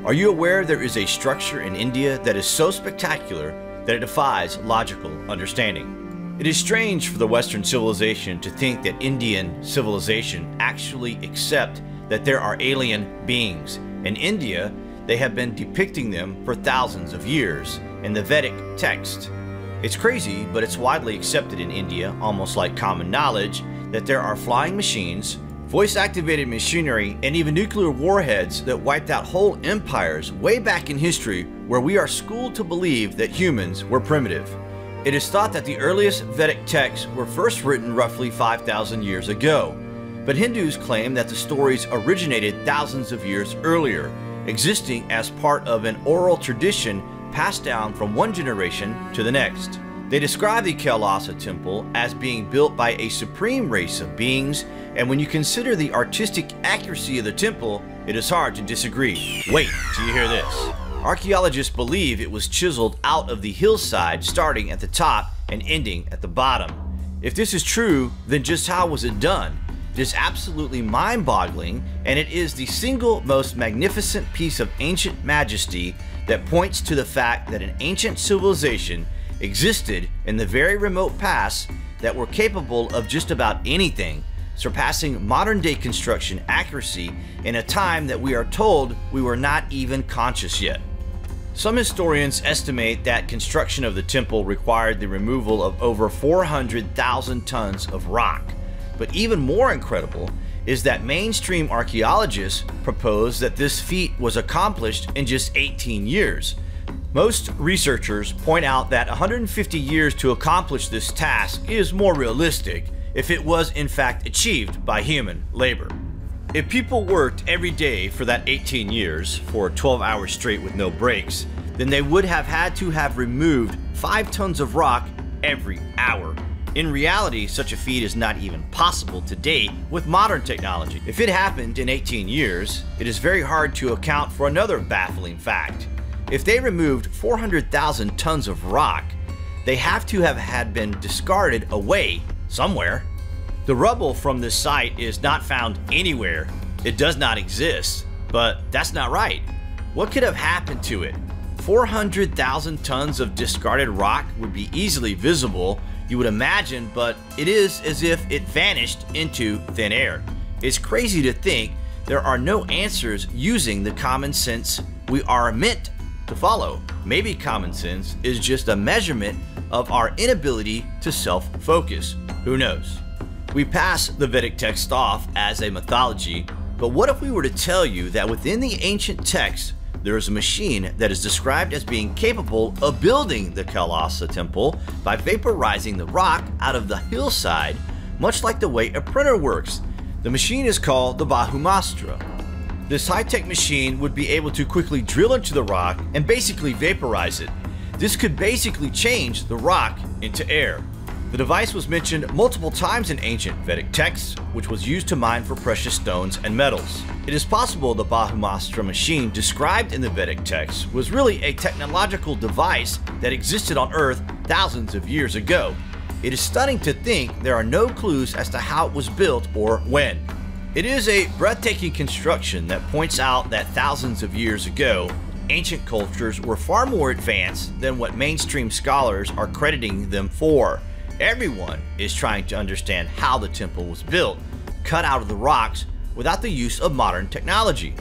Are you aware there is a structure in India that is so spectacular that it defies logical understanding? It is strange for the Western civilization to think that Indian civilization actually accept that there are alien beings. In India, they have been depicting them for thousands of years in the Vedic text. It's crazy, but it's widely accepted in India, almost like common knowledge, that there are flying machines, voice-activated machinery, and even nuclear warheads that wiped out whole empires way back in history, where we are schooled to believe that humans were primitive. It is thought that the earliest Vedic texts were first written roughly 5,000 years ago, but Hindus claim that the stories originated thousands of years earlier, existing as part of an oral tradition passed down from one generation to the next. They describe the Kailash temple as being built by a supreme race of beings, and when you consider the artistic accuracy of the temple, it is hard to disagree. Wait till you hear this. Archaeologists believe it was chiseled out of the hillside, starting at the top and ending at the bottom. If this is true, then just how was it done? It is absolutely mind-boggling, and it is the single most magnificent piece of ancient majesty that points to the fact that an ancient civilization existed in the very remote past that were capable of just about anything, surpassing modern-day construction accuracy in a time that we are told we were not even conscious yet. Some historians estimate that construction of the temple required the removal of over 400,000 tons of rock. But even more incredible is that mainstream archaeologists propose that this feat was accomplished in just 18 years. Most researchers point out that 150 years to accomplish this task is more realistic if it was in fact achieved by human labor. If people worked every day for that 18 years, for 12 hours straight with no breaks, then they would have had to have removed 5 tons of rock every hour. In reality, such a feat is not even possible today with modern technology. If it happened in 18 years, it is very hard to account for another baffling fact. If they removed 400,000 tons of rock, they have to have had been discarded away somewhere. The rubble from this site is not found anywhere. It does not exist, but that's not right. What could have happened to it? 400,000 tons of discarded rock would be easily visible, you would imagine, but it is as if it vanished into thin air. It's crazy to think there are no answers using the common sense we are meant to follow. Maybe common sense is just a measurement of our inability to self-focus. Who knows? We pass the Vedic text off as a mythology, but what if we were to tell you that within the ancient text there is a machine that is described as being capable of building the Kailash temple by vaporizing the rock out of the hillside, much like the way a printer works. The machine is called the Bahumastra. This high-tech machine would be able to quickly drill into the rock and basically vaporize it. This could basically change the rock into air. The device was mentioned multiple times in ancient Vedic texts, which was used to mine for precious stones and metals. It is possible the Bahumastra machine described in the Vedic text was really a technological device that existed on Earth thousands of years ago. It is stunning to think there are no clues as to how it was built or when. It is a breathtaking construction that points out that thousands of years ago, ancient cultures were far more advanced than what mainstream scholars are crediting them for. Everyone is trying to understand how the temple was built, cut out of the rocks without the use of modern technology.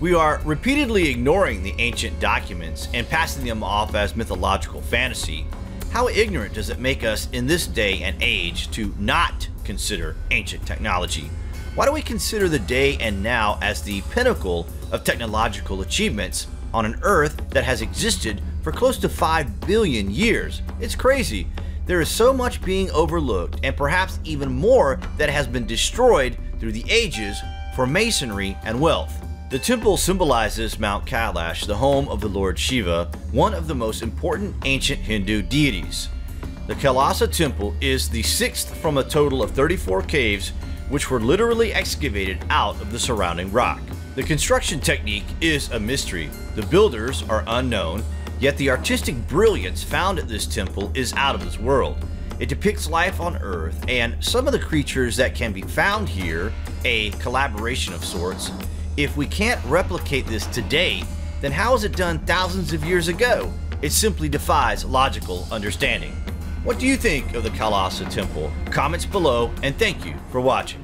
We are repeatedly ignoring the ancient documents and passing them off as mythological fantasy. How ignorant does it make us in this day and age to not consider ancient technology? Why do we consider the day and now as the pinnacle of technological achievements on an Earth that has existed for close to 5 billion years? It's crazy. There is so much being overlooked, and perhaps even more that has been destroyed through the ages for masonry and wealth. The temple symbolizes Mount Kailash, the home of the Lord Shiva, one of the most important ancient Hindu deities. The Kailash temple is the 6th from a total of 34 caves which were literally excavated out of the surrounding rock. The construction technique is a mystery. The builders are unknown, yet the artistic brilliance found at this temple is out of this world. It depicts life on Earth, and some of the creatures that can be found here, a collaboration of sorts. If we can't replicate this today, then how was it done thousands of years ago? It simply defies logical understanding. What do you think of the Kailash temple? Comments below, and thank you for watching.